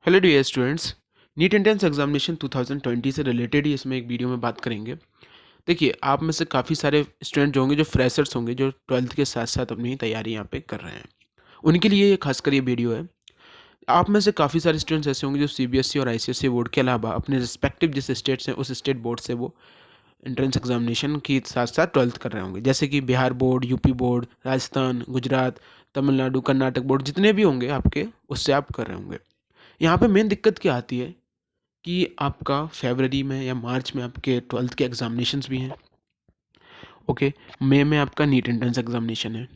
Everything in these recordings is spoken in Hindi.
Hello dear students. NEET entrance examination 2020 से रिलेटेड ही इसमें एक वीडियो में बात करेंगे। देखिए, आप में से काफ़ी सारे स्टूडेंट जो होंगे, जो फ्रेशर्स होंगे, जो ट्वेल्थ के साथ साथ अपनी तैयारी यहाँ पे कर रहे हैं, उनके लिए ये खासकर ये वीडियो है। आप में से काफ़ी सारे स्टूडेंट्स ऐसे होंगे जो सीबीएसई और आईसीएसई बोर्ड के अलावा अपने रिस्पेक्टिव जिस स्टेट्स हैं उस स्टेट बोर्ड से वो एंट्रेंस एग्जामिनेशन के साथ साथ ट्वेल्थ कर रहे होंगे, जैसे कि Bihar board, UP board, Rajasthan, Gujarat, Tamil Nadu, Karnataka board, जितने भी होंगे आपके, उससे आप कर रहे होंगे। यहाँ पे मेन दिक्कत क्या आती है कि आपका फरवरी में या मार्च में आपके ट्वेल्थ के एग्जामिनेशंस भी हैं। ओके, मई में आपका नीट एंट्रेंस एग्जामिनेशन है।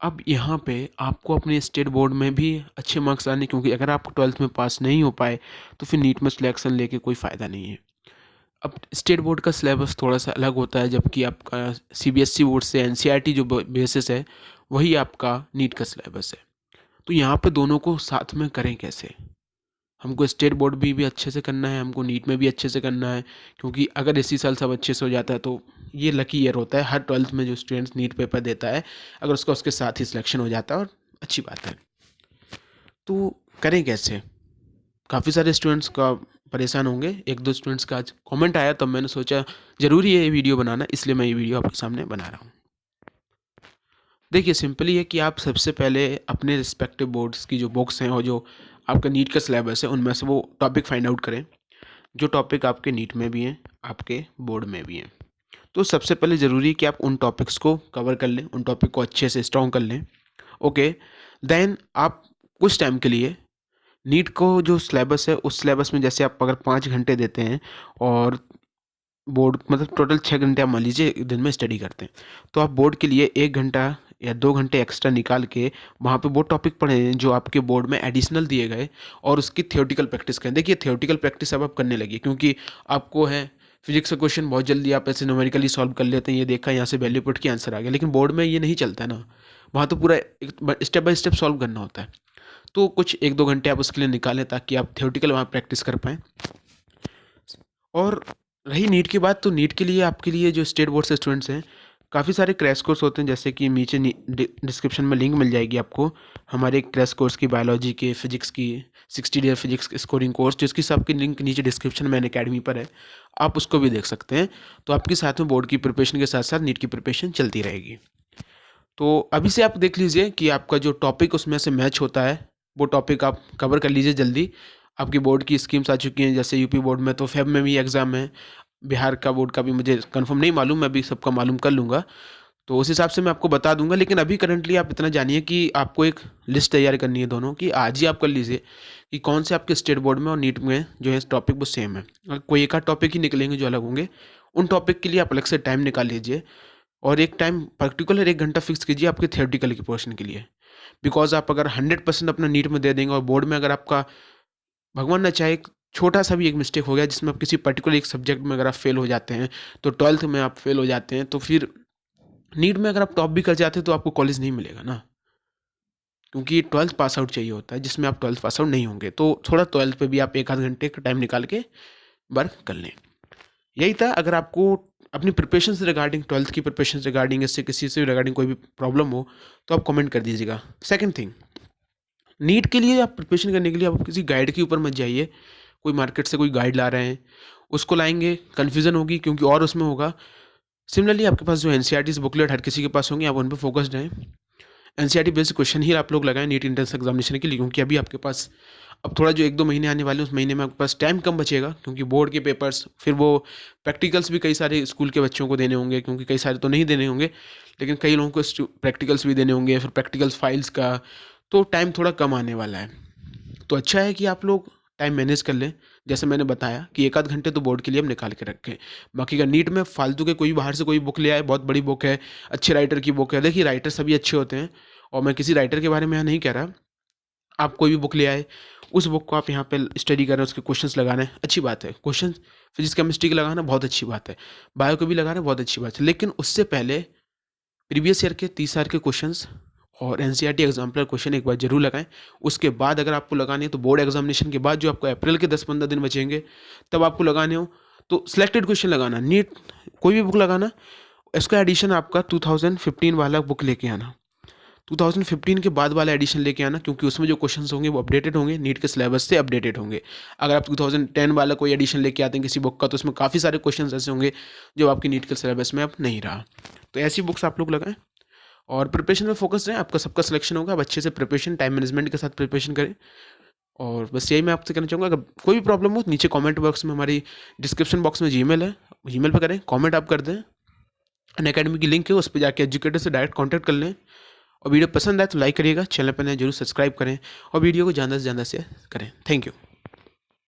अब यहाँ पे आपको अपने स्टेट बोर्ड में भी अच्छे मार्क्स लाने, क्योंकि अगर आप ट्वेल्थ में पास नहीं हो पाए तो फिर नीट में सिलेक्शन लेके कोई फ़ायदा नहीं है। अब स्टेट बोर्ड का सिलेबस थोड़ा सा अलग होता है, जबकि आपका सीबीएसई बोर्ड से एनसीईआरटी जो बेसिस है वही आपका नीट का सिलेबस है। तो यहाँ पे दोनों को साथ में करें कैसे? हमको स्टेट बोर्ड भी अच्छे से करना है, हमको नीट में भी अच्छे से करना है, क्योंकि अगर इसी साल सब अच्छे से हो जाता है तो ये लकी ईयर होता है हर ट्वेल्थ में जो स्टूडेंट्स नीट पेपर देता है, अगर उसका उसके साथ ही सिलेक्शन हो जाता है, और अच्छी बात है। तो करें कैसे? काफ़ी सारे स्टूडेंट्स का परेशान होंगे। एक दो स्टूडेंट्स का आज कमेंट आया, तब मैंने सोचा ज़रूरी है ये वीडियो बनाना, इसलिए मैं ये वीडियो आपके सामने बना रहा हूँ। देखिए, सिंपली है कि आप सबसे पहले अपने रिस्पेक्टिव बोर्ड्स की जो बुक्स हैं और जो आपका नीट का सिलेबस है उनमें से वो टॉपिक फाइंड आउट करें जो टॉपिक आपके नीट में भी हैं, आपके बोर्ड में भी हैं। तो सबसे पहले ज़रूरी है कि आप उन टॉपिक्स को कवर कर लें, उन टॉपिक को अच्छे से स्ट्रॉन्ग कर लें। ओके, देन आप कुछ टाइम के लिए नीट को जो सिलेबस है उस सिलेबस में, जैसे आप अगर 5 घंटे देते हैं और बोर्ड मतलब टोटल 6 घंटे आप मान लीजिए दिन में स्टडी करते हैं, तो आप बोर्ड के लिए 1 घंटा या 2 घंटे एक्स्ट्रा निकाल के वहाँ पे वो टॉपिक पढ़ें जो आपके बोर्ड में एडिशनल दिए गए, और उसकी थियोरटिकल प्रैक्टिस करें। देखिए, थियोरटिकल प्रैक्टिस अब आप करने लगी, क्योंकि आपको है फिजिक्स का क्वेश्चन बहुत जल्दी आप ऐसे न्यूमेरिकली सॉल्व कर लेते हैं, ये देखा यहाँ से वैल्यू पुट के आंसर आ गया, लेकिन बोर्ड में ये नहीं चलता है ना। वहाँ तो पूरा स्टेप बाय स्टेप सॉल्व करना होता है। तो कुछ 1-2 घंटे आप उसके लिए निकालें ताकि आप थियोरटिकल वहाँ प्रैक्टिस कर पाएँ। और रही नीट की बात, तो नीट के लिए आपके लिए जो स्टेट बोर्ड से स्टूडेंट्स हैं, काफ़ी सारे क्रैश कोर्स होते हैं, जैसे कि नीचे डिस्क्रिप्शन में लिंक मिल जाएगी आपको हमारे क्रैश कोर्स की, बायोलॉजी के, फिजिक्स की 60 डे फिजिक्स स्कोरिंग कोर्स, जिसकी सबकी लिंक नीचे डिस्क्रिप्शन में अकेडमी पर है, आप उसको भी देख सकते हैं। तो आपके साथ में बोर्ड की प्रिपरेशन के साथ साथ नीट की प्रिपरेशन चलती रहेगी। तो अभी से आप देख लीजिए कि आपका जो टॉपिक उसमें से मैच होता है, वो टॉपिक आप कवर कर लीजिए जल्दी। आपकी बोर्ड की स्कीम्स आ चुकी हैं, जैसे यूपी बोर्ड में तो फेब में भी एग्ज़ाम है, बिहार का बोर्ड का भी मुझे कंफर्म नहीं मालूम, मैं भी सबका मालूम कर लूँगा, तो उस हिसाब से मैं आपको बता दूंगा। लेकिन अभी करंटली आप इतना जानिए कि आपको एक लिस्ट तैयार करनी है दोनों की, आज ही आप कर लीजिए कि कौन से आपके स्टेट बोर्ड में और नीट में जो है टॉपिक वो सेम है। अगर कोई एक आध टॉपिक ही निकलेंगे जो अलग होंगे, उन टॉपिक के लिए आप अलग से टाइम निकाल लीजिए, और एक टाइम पर्टिकुलर 1 घंटा फिक्स कीजिए आपके थियोरटिकल के पोर्शन के लिए। बिकॉज आप अगर 100% अपना नीट में दे देंगे और बोर्ड में अगर आपका भगवान ना चाहे छोटा सा भी एक मिस्टेक हो गया जिसमें आप किसी पर्टिकुलर एक सब्जेक्ट में अगर आप फेल हो जाते हैं, तो ट्वेल्थ में आप फेल हो जाते हैं, तो फिर नीट में अगर आप टॉप भी कर जाते हैं तो आपको कॉलेज नहीं मिलेगा ना, क्योंकि ट्वेल्थ पास आउट चाहिए होता है, जिसमें आप ट्वेल्थ पास आउट नहीं होंगे। तो थोड़ा ट्वेल्थ पे भी आप 1 आध घंटे का टाइम निकाल के वर्क कर लें। यही था। अगर आपको अपनी प्रिपरेशन से रिगार्डिंग, ट्वेल्थ की प्रिपरेशन से रिगार्डिंग, इससे किसी से रिगार्डिंग कोई भी प्रॉब्लम हो तो आप कमेंट कर दीजिएगा। सेकंड थिंग, नीट के लिए आप प्रिपरेशन करने के लिए आप किसी गाइड के ऊपर मत जाइए। कोई मार्केट से कोई गाइड ला रहे हैं, उसको लाएंगे, कन्फ्यूज़न होगी, क्योंकि और उसमें होगा। सिमिलरली आपके पास जो एनसीईआरटी बुकलेट हर किसी के पास होंगे, आप उन पर फोकस्ड रहें। एनसीईआरटी बेस्ड क्वेश्चन ही आप लोग लगाएं नीट एंट्रेंस एग्जामिनेशन के लिए, क्योंकि अभी आपके पास अब थोड़ा जो 1-2 महीने आने वाले हैं, उस महीने में आपके पास टाइम कम बचेगा, क्योंकि बोर्ड के पेपर्स, फिर वो प्रैक्टिकल्स भी कई सारे स्कूल के बच्चों को देने होंगे, क्योंकि कई सारे तो नहीं देने होंगे, लेकिन कई लोगों को प्रैक्टिकल्स भी देने होंगे, फिर प्रैक्टिकल्स फाइल्स का, तो टाइम थोड़ा कम आने वाला है। तो अच्छा है कि आप लोग टाइम मैनेज कर लें। जैसे मैंने बताया कि 1 आध घंटे तो बोर्ड के लिए हम निकाल के रखें। बाकी का नीट में फालतू के कोई बाहर से कोई बुक ले आए, बहुत बड़ी बुक है, अच्छे राइटर की बुक है, देखिए राइटर सभी अच्छे होते हैं, और मैं किसी राइटर के बारे में यहाँ नहीं कह रहा। आप कोई भी बुक ले आए, उस बुक को आप यहाँ पे स्टडी कर रहे हैं, उसके क्वेश्चंस लगाना है, अच्छी बात है। क्वेश्चन फिजिक्स केमिस्ट्री के लगाना बहुत अच्छी बात है, बायो को भी लगाना बहुत अच्छी बात है, लेकिन उससे पहले प्रीवियस ईयर के 30 साल के क्वेश्चंस और एनसीईआरटी एग्जाम्पलर क्वेश्चन एक बार जरूर लगाएं। उसके बाद अगर आपको लगाने हैं तो बोर्ड एग्जामिनेशन के बाद जो आपको अप्रैल के 10-15 दिन बचेंगे, तब आपको लगाने हो तो सिलेक्टेड क्वेश्चन लगाना, नीट कोई भी बुक लगाना, इसका एडिशन आपका 2015 वाला बुक लेके आना। 2015 के बाद वाला एडिशन लेके आना, क्योंकि उसमें जो क्वेश्चंस होंगे वो अपडेटेड होंगे, नीट के सिलेबस से अपडेटेड होंगे। अगर आप 2010 वाला कोई एडिशन लेके आते हैं किसी बुक का, तो उसमें काफ़ी सारे क्वेश्चंस ऐसे होंगे जो आपकी नीट के सिलेबस में अब नहीं रहा। तो ऐसी बुक्स आप लोग लगाएं और प्रिपरेशन में फोकस रहें, आपका सबका सिलेक्शन होगा। अब अच्छे से प्रिपरेशन, टाइम मैनेजमेंट के साथ प्रिपरेशन करें। और बस यही मैं आपसे कहना चाहूँगा। अगर कोई भी प्रॉब्लम हो नीचे कमेंट बॉक्स में, हमारी डिस्क्रिप्शन बॉक्स में जीमेल है, जीमेल पे करें, कमेंट आप कर दें। अनअकैडमी की लिंक है, उस पर जाके एजुकेटर से डायरेक्ट कांटेक्ट कर लें। और वीडियो पसंद आए तो लाइक करिएगा, चैनल पर नए जरूर सब्सक्राइब करें और वीडियो को ज़्यादा से ज़्यादा शेयर करें। Thank you.